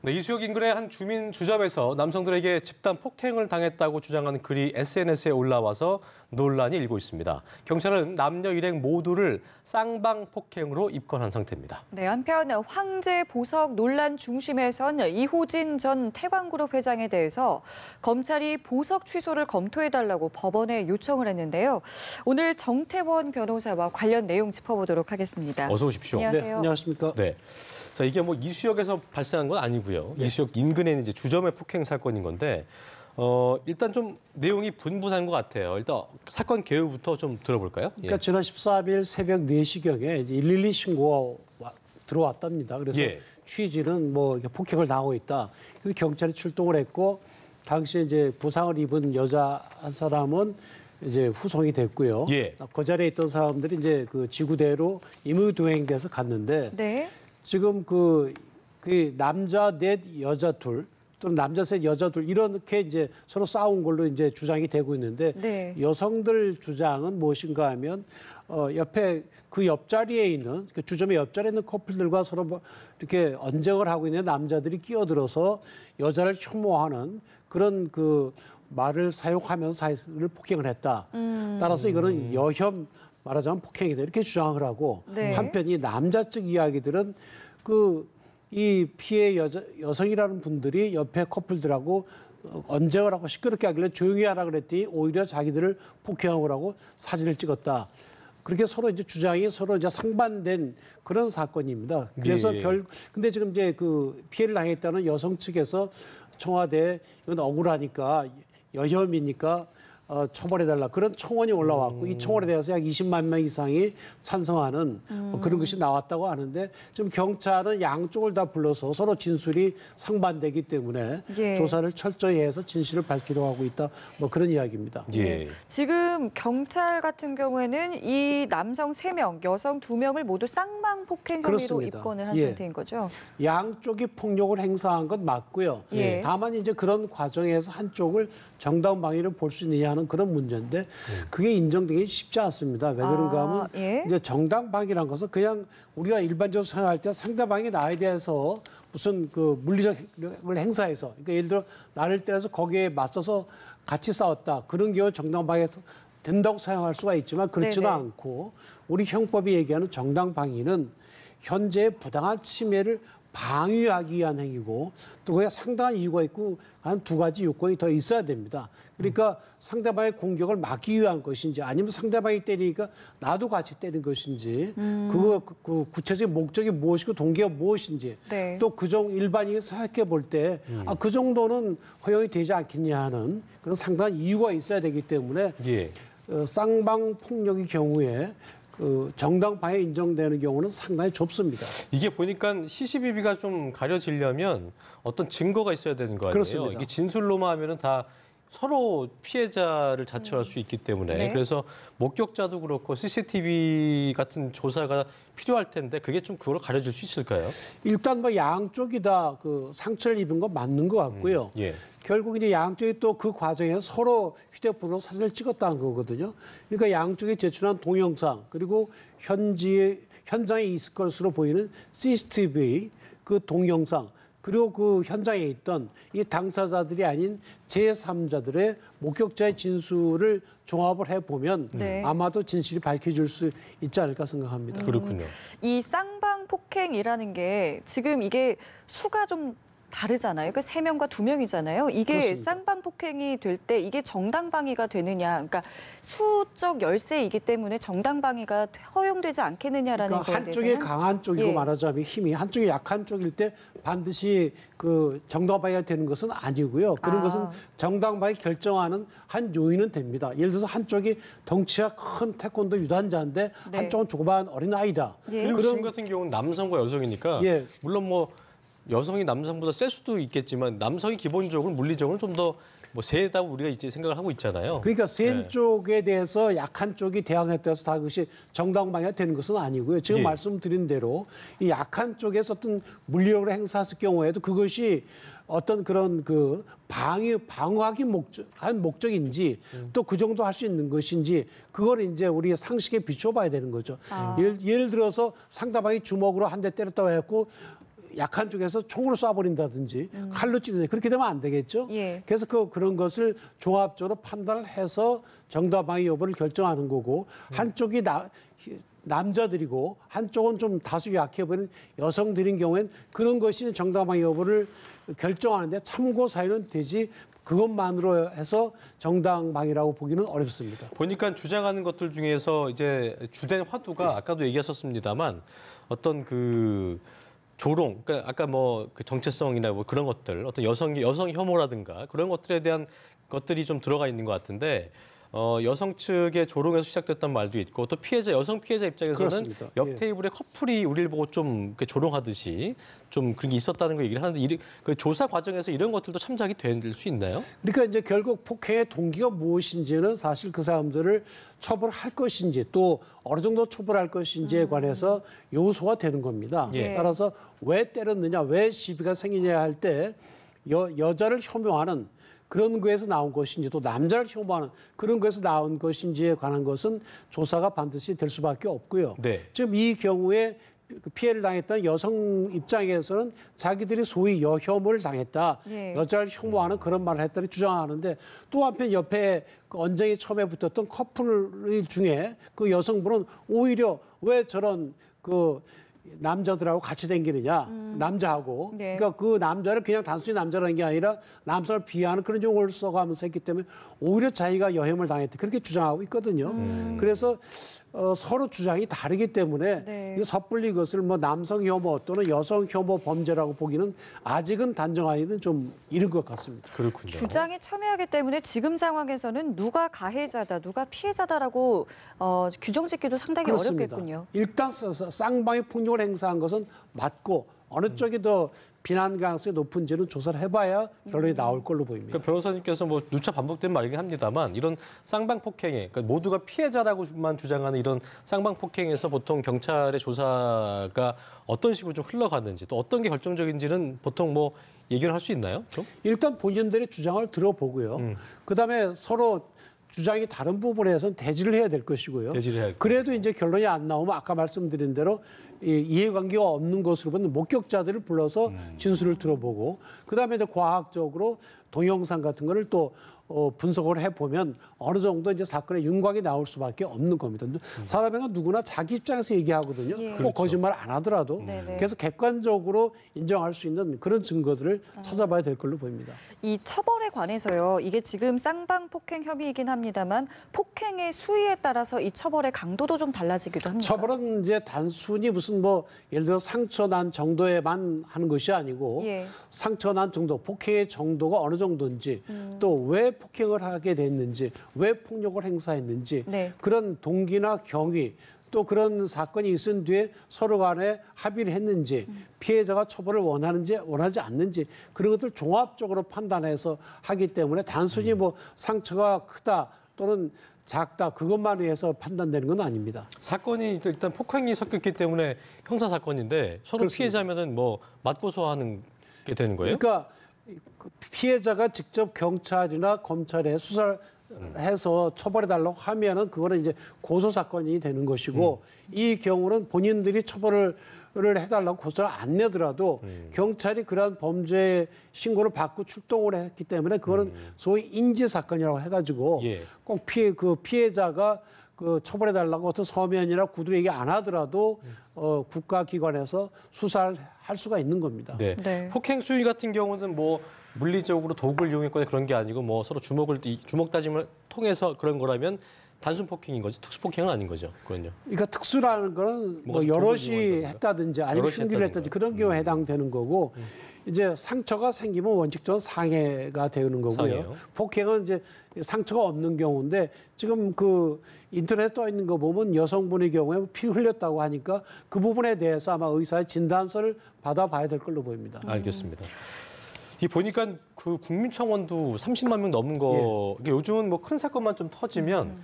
네, 이수역 인근의 한 주민 주점에서 남성들에게 집단 폭행을 당했다고 주장하는 글이 SNS에 올라와서 논란이 일고 있습니다. 경찰은 남녀 일행 모두를 쌍방 폭행으로 입건한 상태입니다. 네, 한편 황제 보석 논란 중심에선 이호진 전 태광그룹 회장에 대해서 검찰이 보석 취소를 검토해달라고 법원에 요청을 했는데요. 오늘 정태원 변호사와 관련 내용 짚어보도록 하겠습니다. 어서 오십시오. 안녕하세요. 네, 안녕하십니까? 네. 자, 이게 뭐 이수역에서 발생한 건 아니고요. 네. 이수역 인근에 있는 이제 주점의 폭행 사건인 건데, 일단 좀 내용이 분분한 것 같아요. 일단 사건 개요부터 좀 들어볼까요? 그러니까 지난 13일 새벽 4시경에 112 신고가 들어왔답니다. 그래서 취지는 뭐 이렇게 폭행을 당하고 있다. 그래서 경찰이 출동을 했고, 당시에 이제 부상을 입은 여자 한 사람은 이제 후송이 됐고요. 그 자리에 있던 사람들이 이제 그 지구대로 임의동행돼서 갔는데, 네. 지금 그 남자 넷 여자 둘 또는 남자 셋 여자 둘 이렇게 이제 서로 싸운 걸로 이제 주장이 되고 있는데 네. 여성들 주장은 무엇인가 하면 옆에 그 옆자리에 있는 그 주점의 옆자리에 있는 커플들과 서로 뭐 이렇게 언쟁을 하고 있는 남자들이 끼어들어서 여자를 혐오하는 그런 그 말을 사용하면서 사회를 폭행을 했다. 따라서 이거는 여혐 말하자면 폭행이다 이렇게 주장을 하고 네. 한편 이 남자 측 이야기들은 이 피해 여성이라는 분들이 옆에 커플들하고 언쟁을 하고 시끄럽게 하길래 조용히 하라 그랬더니 오히려 자기들을 폭행하고 사진을 찍었다. 그렇게 서로 이제 주장이 서로 이제 상반된 그런 사건입니다. 그래서 근데 지금 이제 그 피해를 당했다는 여성 측에서 청와대 이건 억울하니까 여혐이니까 처벌해달라 그런 청원이 올라왔고 이 청원에 대해서 약 20만 명 이상이 찬성하는 그런 것이 나왔다고 하는데 지금 경찰은 양쪽을 다 불러서 서로 진술이 상반되기 때문에 조사를 철저히 해서 진실을 밝히려고 하고 있다. 뭐 그런 이야기입니다. 지금 경찰 같은 경우에는 이 남성 3명, 여성 2명을 모두 쌍방 폭행 혐의로 그렇습니다. 입건을 한 상태인 거죠? 양쪽이 폭력을 행사한 건 맞고요. 다만 이제 그런 과정에서 한쪽을 정당 방위를 볼 수 있느냐 하는 그런 문제인데 그게 인정되기 쉽지 않습니다. 왜 그런가 하면 이제 정당 방위란 것은 그냥 우리가 일반적으로 생각할 때 상대방이 나에 대해서 무슨 그 물리적을 행사해서 그러니까 예를 들어 나를 때려서 거기에 맞서서 같이 싸웠다. 그런 경우 정당 방위에서 된다고 사용할 수가 있지만 그렇지는 않고 우리 형법이 얘기하는 정당 방위는 현재의 부당한 침해를 방위하기 위한 행위고 또 그게 상당한 이유가 있고 한 2가지 요건이 더 있어야 됩니다. 그러니까 상대방의 공격을 막기 위한 것인지 아니면 상대방이 때리니까 나도 같이 때린 것인지 그 구체적인 목적이 무엇이고 동기가 무엇인지 또 일반인이 생각해 볼 때 그 정도는 허용이 되지 않겠냐 하는 그런 상당한 이유가 있어야 되기 때문에 쌍방 폭력의 경우에 정당 방해 인정되는 경우는 상당히 좁습니다. 이게 보니까 시시비비가 좀 가려지려면 어떤 증거가 있어야 되는 거 아니에요? 그렇습니다. 이게 진술로만 하면은 다 서로 피해자를 자처할 수 있기 때문에 그래서 목격자도 그렇고 CCTV 같은 조사가 필요할 텐데 그게 좀 그걸 가려질 수 있을까요? 일단 뭐 양쪽이 다 그 상처를 입은 건 맞는 것 같고요. 결국 이제 양쪽이 또 그 과정에서 서로 휴대폰으로 사진을 찍었다는 거거든요. 그러니까 양쪽이 제출한 동영상 그리고 현장에 있을 것으로 보이는 CCTV 그 동영상 그리고 그 현장에 있던 이 당사자들이 아닌 제3자들의 목격자의 진술을 종합을 해보면 아마도 진실이 밝혀질 수 있지 않을까 생각합니다. 그렇군요. 이 쌍방 폭행이라는 게 지금 이게 수가 좀 다르잖아요. 그 3명과 2명이잖아요. 이게 그렇습니다. 쌍방 폭행이 될 때 이게 정당 방위가 되느냐. 그러니까 수적 열세이기 때문에 정당 방위가 허용되지 않겠느냐라는 그러니까 거에 한쪽이 대해서는 강한 쪽이고 말하자면 힘이 한쪽이 약한 쪽일 때 반드시 그 정당 방위가 되는 것은 아니고요. 그런 것은 정당 방위 결정하는 한 요인은 됩니다. 예를 들어서 한쪽이 덩치가 큰 태권도 유단자인데 한쪽은 조그마한 어린아이다. 그리고 지금 같은 경우는 남성과 여성이니까 물론 뭐 여성이 남성보다 셀 수도 있겠지만 남성이 기본적으로 물리적으로 좀 더 뭐 세다고 우리가 이제 생각을 하고 있잖아요. 그러니까 센 쪽에 대해서 약한 쪽이 대항했다 해서 다 그것이 정당 방위가 되는 것은 아니고요. 지금 말씀드린 대로 이 약한 쪽에서 어떤 물리력을 행사했을 경우에도 그것이 어떤 그런 그 방어하기 목적인지 또 그 정도 할 수 있는 것인지 그걸 이제 우리 상식에 비춰봐야 되는 거죠. 예를 들어서 상대방이 주먹으로 한 대 때렸다고 해갖고 약한 쪽에서 총으로 쏴버린다든지 칼로 찌른다든지 그렇게 되면 안 되겠죠. 예. 그래서 그런 것을 종합적으로 판단을 해서 정당방위 여부를 결정하는 거고 한쪽이 남자들이고 한쪽은 좀 다수 약해 보이는 여성들인 경우에는 그런 것이 정당방위 여부를 결정하는데 참고 사유는 되지 그것만으로 해서 정당방위라고 보기는 어렵습니다. 보니까 주장하는 것들 중에서 이제 주된 화두가 아까도 얘기하셨습니다만 어떤 그 조롱, 그러니까 아까 뭐 그 정체성이나 뭐 그런 것들, 어떤 여성 혐오라든가 그런 것들에 대한 것들이 좀 들어가 있는 것 같은데 여성 측의 조롱에서 시작됐던 말도 있고 또 여성 피해자 입장에서는 그렇습니다. 옆 예. 테이블에 커플이 우리를 보고 좀 이렇게 조롱하듯이 좀 그런 게 있었다는 거 얘기를 하는데 그 조사 과정에서 이런 것들도 참작이 될 수 있나요? 그러니까 이제 결국 폭행의 동기가 무엇인지는 사실 그 사람들을 처벌할 것인지 또 어느 정도 처벌할 것인지에 관해서 요소가 되는 겁니다. 예. 따라서 왜 때렸느냐, 왜 시비가 생기냐 할 때 여자를 혐오하는 그런 거에서 나온 것인지 또 남자를 혐오하는 그런 거에서 나온 것인지에 관한 것은 조사가 반드시 될 수밖에 없고요. 네. 지금 이 경우에 피해를 당했던 여성 입장에서는 자기들이 소위 여혐오를 당했다. 예. 여자를 혐오하는 그런 말을 했다니 주장하는데 또 한편 옆에 그 언쟁이 처음에 붙었던 커플 중에 그 여성분은 오히려 왜 저런 그 남자들하고 같이 다니느냐 남자하고 네. 그러니까 그 남자를 그냥 단순히 남자라는 게 아니라 남성을 비하하는 그런 용어를 써가면서 했기 때문에 오히려 자기가 여혐을 당했다 그렇게 주장하고 있거든요. 그래서 서로 주장이 다르기 때문에 네. 이거 섣불리 이것을 뭐 남성 혐오 또는 여성 혐오 범죄라고 보기는 아직은 단정하기는 좀 이른 것 같습니다. 그렇군요. 주장이 첨예하기 때문에 지금 상황에서는 누가 가해자다, 누가 피해자다라고 규정짓기도 상당히 그렇습니다. 어렵겠군요. 일단 쌍방이 폭력을 행사한 것은 맞고 어느 쪽이 더 비난 가능성이 높은지는 조사를 해봐야 결론이 나올 걸로 보입니다. 그러니까 변호사님께서 뭐 누차 반복된 말이긴 합니다만 이런 쌍방 폭행에 그러니까 모두가 피해자라고만 주장하는 이런 쌍방 폭행에서 보통 경찰의 조사가 어떤 식으로 좀 흘러가는지 또 어떤 게 결정적인지는 보통 뭐 얘기를 할 수 있나요? 좀? 일단 본인들의 주장을 들어보고요. 그다음에 서로 주장이 다른 부분에서는 대지를 해야 될 것이고요. 대지를 해야 그래도 이제 결론이 안 나오면 아까 말씀드린 대로 이해관계가 없는 것으로 보는 목격자들을 불러서 진술을 들어보고 그다음에 이제 과학적으로 동영상 같은 거를 또 분석을 해보면 어느 정도 이제 사건의 윤곽이 나올 수밖에 없는 겁니다. 사람은 누구나 자기 입장에서 얘기하거든요. 예. 꼭 그렇죠. 거짓말 안 하더라도. 네네. 그래서 객관적으로 인정할 수 있는 그런 증거들을 찾아봐야 될 걸로 보입니다. 이 처벌에 관해서요. 이게 지금 쌍방 폭행 혐의이긴 합니다만 폭행의 수위에 따라서 이 처벌의 강도도 좀 달라지기도 합니다. 처벌은 이제 단순히 무슨 뭐 예를 들어 상처 난 정도에만 하는 것이 아니고 예. 상처 난 정도, 폭행의 정도가 어느 정도인지 또 왜 폭행을 하게 됐는지, 왜 폭력을 행사했는지 네. 그런 동기나 경위 또 그런 사건이 있은 뒤에 서로 간에 합의를 했는지 피해자가 처벌을 원하는지 원하지 않는지 그런 것들 종합적으로 판단해서 하기 때문에 단순히 뭐 상처가 크다 또는 작다 그것만 위해서 판단되는 건 아닙니다. 사건이 일단 폭행이 섞였기 때문에 형사 사건인데 서로 그렇습니다. 피해자면은 뭐 맞고소하는 게 되는 거예요? 그러니까 피해자가 직접 경찰이나 검찰에 수사를 해서 처벌해달라고 하면은 그거는 이제 고소 사건이 되는 것이고 이 경우는 본인들이 처벌을 해달라고 고소를 안 내더라도 경찰이 그러한 범죄 신고를 받고 출동을 했기 때문에 그거는 소위 인지 사건이라고 해가지고 예. 꼭 피해자가 그 처벌해달라고 어떤 서면이나 구두 얘기 안 하더라도 국가기관에서 수사를 할 수가 있는 겁니다. 네. 네. 폭행 수위 같은 경우는 뭐 물리적으로 도구를 이용했거나 그런 게 아니고 뭐 서로 주먹 다짐을 통해서 그런 거라면 단순 폭행인 거지 특수 폭행은 아닌 거죠. 그건요. 그러니까 특수라는 거는 뭐 뭐가 여럿이 도구를 이용한다든가. 했다든지 아니면 여럿이 흉기를 했다든가. 했다든지 그런 경우에 해당되는 거고 이제 상처가 생기면 원칙적으로 상해가 되는 거고요. 상해요. 폭행은 이제 상처가 없는 경우인데 지금 그 인터넷에 떠 있는 거 보면 여성분의 경우에 피 흘렸다고 하니까 그 부분에 대해서 아마 의사의 진단서를 받아봐야 될 걸로 보입니다. 알겠습니다. 이 보니까 그 국민청원도 30만 명 넘은 거 이게 요즘은 뭐 큰 사건만 좀 터지면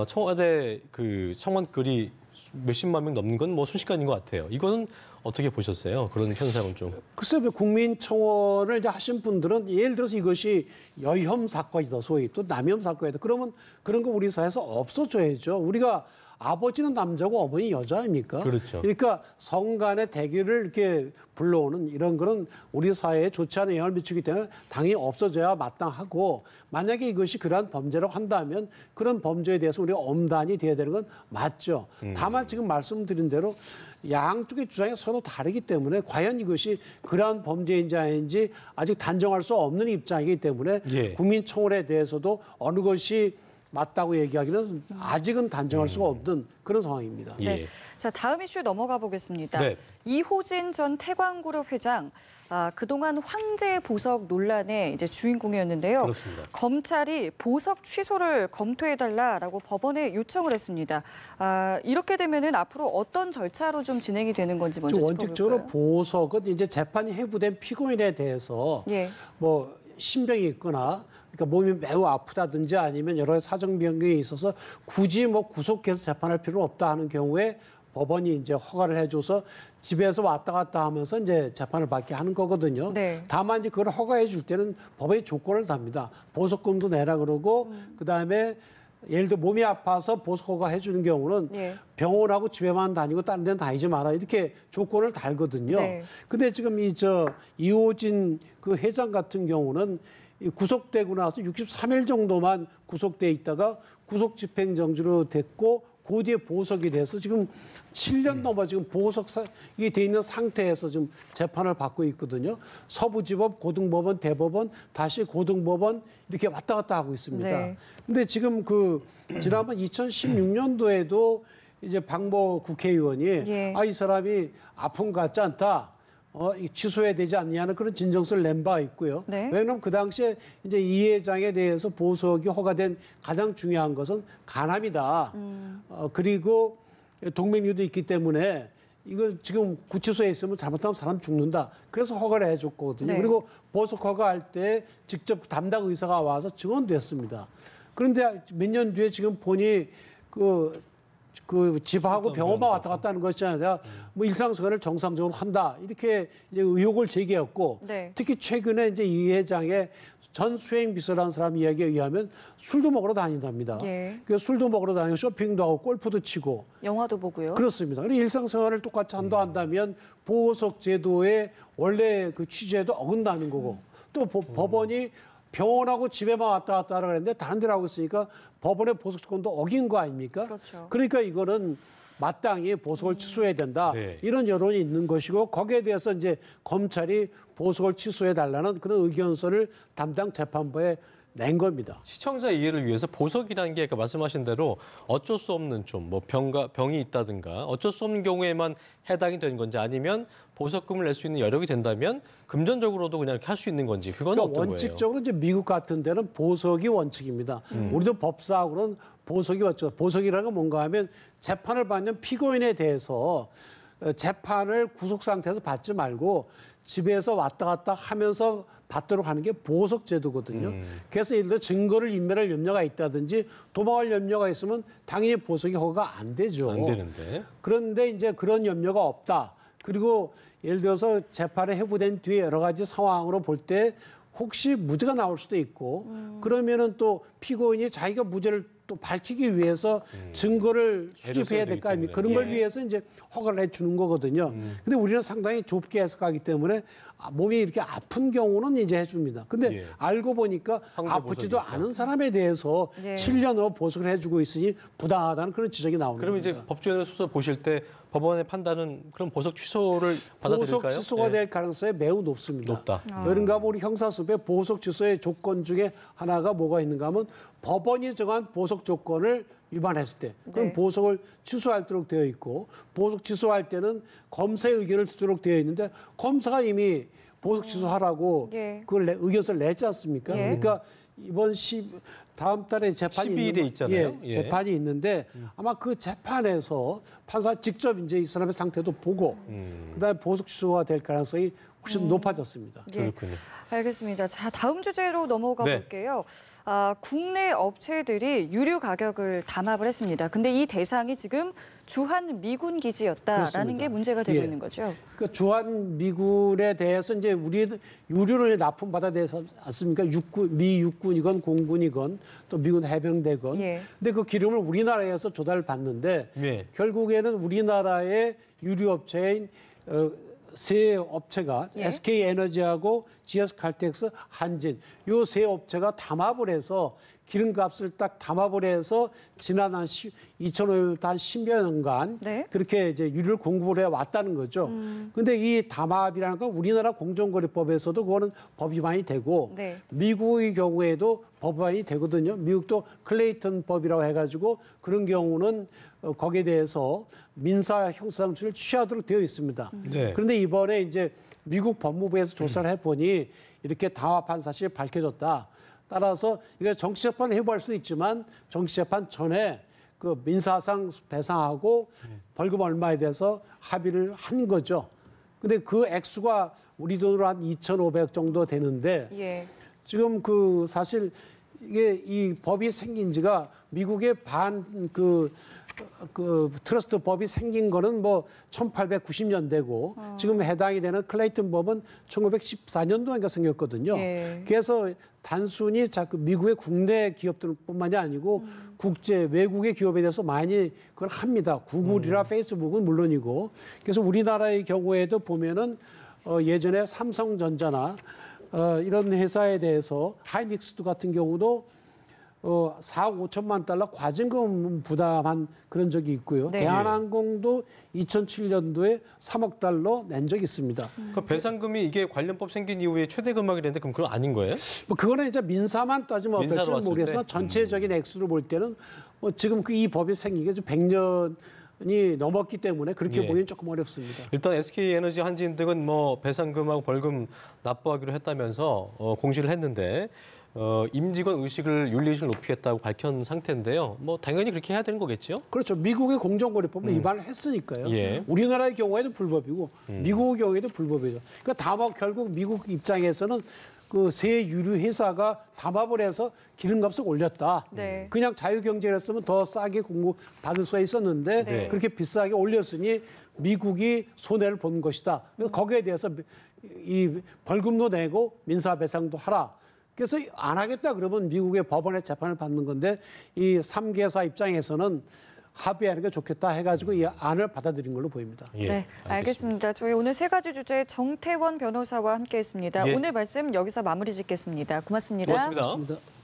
청와대 그 청원 글이 몇십만 명 넘는 건 뭐 순식간인 것 같아요. 이거는 어떻게 보셨어요? 그런 현상은 좀. 글쎄, 국민청원을 이제 하신 분들은 예를 들어서 이것이 여혐 사건이다, 소위 또 남혐 사건이다. 그러면 그런 거 우리 사회에서 없어져야죠. 우리가 아버지는 남자고 어머니 여자 아닙니까? 그렇죠. 그러니까 성간의 대결을 이렇게 불러오는 이런 거는 우리 사회에 좋지 않은 영향을 미치기 때문에 당연히 없어져야 마땅하고 만약에 이것이 그러한 범죄라고 한다면 그런 범죄에 대해서 우리가 엄단이 돼야 되는 건 맞죠. 다만 지금 말씀드린 대로 양쪽의 주장이 서로 다르기 때문에 과연 이것이 그러한 범죄인지 아닌지 아직 단정할 수 없는 입장이기 때문에 예. 국민청원에 대해서도 어느 것이 맞다고 얘기하기는 아직은 단정할 수가 없는 그런 상황입니다. 예. 네. 자, 다음 이슈 넘어가 보겠습니다. 네. 이호진 전 태광그룹 회장 그동안 황제 보석 논란의 이제 주인공이었는데요. 그렇습니다. 검찰이 보석 취소를 검토해달라라고 법원에 요청을 했습니다. 이렇게 되면은 앞으로 어떤 절차로 좀 진행이 되는 건지 먼저 원칙적으로 짚어볼까요? 보석은 이제 재판이 해부된 피고인에 대해서 예. 뭐 신병이 있거나 그러니까 몸이 매우 아프다든지 아니면 여러 사정 변경이 있어서 굳이 뭐 구속해서 재판할 필요는 없다 하는 경우에 법원이 이제 허가를 해줘서 집에서 왔다 갔다 하면서 이제 재판을 받게 하는 거거든요. 네. 다만 이제 그걸 허가해 줄 때는 법의 조건을 답니다. 보석금도 내라 그러고 그다음에 예를 들어 몸이 아파서 보석 허가 해주는 경우는 예. 병원하고 집에만 다니고 다른 데는 다니지 마라 이렇게 조건을 달거든요. 네. 근데 지금 이호진 그 회장 같은 경우는 구속되고 나서 63일 정도만 구속돼 있다가 구속 집행 정지로 됐고 그 뒤에 보석이 돼서 지금 7년 넘어 지금 보석이 돼 있는 상태에서 지금 재판을 받고 있거든요. 서부지법, 고등법원, 대법원, 다시 고등법원 이렇게 왔다 갔다 하고 있습니다. 네. 근데 지금 지난번 2016년도에도 이제 박모 국회의원이 예. 이 사람이 아픈 것 같지 않다. 취소해야 되지 않냐는 그런 진정서를 낸 바 있고요. 네. 왜냐하면 그 당시에 이제 이 회장에 대해서 보석이 허가된 가장 중요한 것은 간암이다. 그리고 동맥류도 있기 때문에 이거 지금 구치소에 있으면 잘못하면 사람 죽는다. 그래서 허가를 해줬거든요. 네. 그리고 보석 허가할 때 직접 담당 의사가 와서 증언됐습니다. 그런데 몇 년 뒤에 지금 보니 그 집하고 병원만 왔다 갔다 하는 것이 아니라 뭐 일상생활을 정상적으로 한다 이렇게 이제 의혹을 제기했고 네. 특히 최근에 이제 이 회장의 전 수행 비서라는 사람 이야기에 의하면 술도 먹으러 다닌답니다. 예. 그래서 술도 먹으러 다니고 쇼핑도 하고 골프도 치고 영화도 보고요. 그렇습니다. 그리고 일상생활을 똑같이 한다면 보석 제도의 원래 그 취지에도 어긋나는 거고 또 법원이 병원하고 집에만 왔다 갔다 하라 그랬는데 다른 데로 하고 있으니까 법원의 보석권도 어긴 거 아닙니까? 그렇죠. 그러니까 이거는 마땅히 보석을 취소해야 된다. 네. 이런 여론이 있는 것이고 거기에 대해서 이제 검찰이 보석을 취소해 달라는 그런 의견서를 담당 재판부에 낸 겁니다. 시청자 이해를 위해서 보석이라는 게 아까 말씀하신 대로 어쩔 수 없는 좀 뭐 병이 있다든가 어쩔 수 없는 경우에만 해당이 되는 건지 아니면 보석금을 낼 수 있는 여력이 된다면 금전적으로도 그냥 이렇게 할 수 있는 건지 그건 어떤 거예요? 원칙적으로 이제 미국 같은 데는 보석이 원칙입니다. 우리도 법사하고는 보석이 원칙. 보석이라는 건 뭔가 하면 재판을 받는 피고인에 대해서 재판을 구속 상태에서 받지 말고 집에서 왔다 갔다 하면서 받도록 하는 게 보석 제도거든요. 그래서 예를 들어 증거를 인멸할 염려가 있다든지 도망할 염려가 있으면 당연히 보석이 허가가 안 되죠. 안 되는데. 그런데 이제 그런 염려가 없다. 그리고 예를 들어서 재판에 해부된 뒤에 여러 가지 상황으로 볼 때 혹시 무죄가 나올 수도 있고 그러면은 또 피고인이 자기가 무죄를 또 밝히기 위해서 증거를 수집해야 될 거 아닙니까? 그런 걸 예. 위해서 이제 허가를 해주는 거거든요. 근데 우리는 상당히 좁게 해석하기 때문에 몸이 이렇게 아픈 경우는 이제 해줍니다. 근데 예. 알고 보니까 황제 아프지도 보석이니까. 않은 사람에 대해서 예. 7년으로 보석을 해주고 있으니 부당하다는 그런 지적이 나오는 그럼 겁니다. 이제 법조인으로서 보실 때 법원의 판단은 그럼 보석 취소를 받아들일까요? 보석 취소가 예. 될 가능성이 매우 높습니다. 높다. 그런가 하면 우리 형사수배 보석 취소의 조건 중에 하나가 뭐가 있는가 하면 법원이 정한 보석 조건을 위반했을 때 그럼 네. 보석을 취소하도록 되어 있고 보석 취소할 때는 검사의 의견을 듣도록 되어 있는데 검사가 이미 보석 취소하라고 예. 그걸 의견서를 냈지 않습니까? 예. 그러니까 이번 다음 달에 재판이 12일에 있잖아요. 예. 재판이 있는데 아마 그 재판에서 판사 직접 이제 이 사람의 상태도 보고 그다음에 보석 취소가 될 가능성이 훨씬 높아졌습니다. 예, 그렇군요. 알겠습니다. 자, 다음 주제로 넘어가 네. 볼게요. 국내 업체들이 유류 가격을 담합을 했습니다. 근데 이 대상이 지금 주한 미군 기지였다라는 그렇습니다. 게 문제가 되고 예. 있는 거죠. 그 주한 미군에 대해서 이제 우리 유류를 납품받아야 되지 않습니까? 미 육군이건 공군이건 또 미군 해병대건. 예. 근데 그 기름을 우리나라에서 조달을 받는데 예. 결국에는 우리나라의 유류업체인 세 업체가 예. SK에너지하고 GS칼텍스, 한진 요 세 업체가 담합을 해서 기름값을 딱 담합을 해서 지난 한 2005년부터 한 10여 년간 네. 그렇게 이제 유류를 공급을 해 왔다는 거죠. 근데 이 담합이라는 건 우리나라 공정거래법에서도 그거는 법이 많이 되고 네. 미국의 경우에도 법이 되거든요. 미국도 클레이턴 법이라고 해가지고 그런 경우는 거기에 대해서 민사 형사상처를 취하도록 되어 있습니다. 네. 그런데 이번에 이제 미국 법무부에서 조사를 해보니 이렇게 담합한 사실이 밝혀졌다. 따라서 이게 정치재판 해부할 수도 있지만 정치재판 전에 그 민사상 배상하고 벌금 얼마에 대해서 합의를 한 거죠. 근데 그 액수가 우리 돈으로 한 2,500 정도 되는데 예. 지금 그 사실 이게 이 법이 생긴 지가 미국의 트러스트 법이 생긴 거는 뭐 1890년대고 지금 해당이 되는 클레이턴 법은 1914년도인가 생겼거든요. 예. 그래서 단순히 자꾸 미국의 국내 기업들뿐만이 아니고 국제 외국의 기업에 대해서 많이 그걸 합니다. 구글이나 페이스북은 물론이고. 그래서 우리나라의 경우에도 보면은 예전에 삼성전자나 이런 회사에 대해서 하이닉스도 같은 경우도 4억 5천만 달러 과징금 부담한 그런 적이 있고요. 네. 대한항공도 2007년도에 3억 달러 낸 적이 있습니다. 그 배상금이 이게 관련법 생긴 이후에 최대 금액이랬는데 그럼 그건 아닌 거예요? 뭐 그거는 이제 민사만 따지면 민사로 어떨지 봤을 모르겠으나 때? 전체적인 액수를 볼 때는 뭐 지금 이 법이 생긴 게 100년이 넘었기 때문에 그렇게 예. 보기는 조금 어렵습니다. 일단 SK에너지, 한진 등은 뭐 배상금하고 벌금 납부하기로 했다면서 공시를 했는데 임직원 의식을 윤리의식을 높이겠다고 밝힌 상태인데요. 뭐 당연히 그렇게 해야 되는 거겠죠? 그렇죠. 미국의 공정거래법은 위반을 했으니까요. 예. 우리나라의 경우에도 불법이고 미국의 경우에도 불법이죠. 그러니까 담합 결국 미국 입장에서는 그 세 유류 회사가 담합을 해서 기름값을 올렸다. 네. 그냥 자유경제였으면 더 싸게 공급받을 수가 있었는데 네. 그렇게 비싸게 올렸으니 미국이 손해를 본 것이다. 그래서 거기에 대해서 이 벌금도 내고 민사배상도 하라. 그래서 안 하겠다 그러면 미국의 법원의 재판을 받는 건데 이 3개사 입장에서는 합의하는 게 좋겠다 해가지고 이 안을 받아들인 걸로 보입니다. 예, 네, 알겠습니다. 저희 오늘 세 가지 주제 정태원 변호사와 함께했습니다. 예. 오늘 말씀 여기서 마무리 짓겠습니다. 고맙습니다. 고맙습니다. 고맙습니다.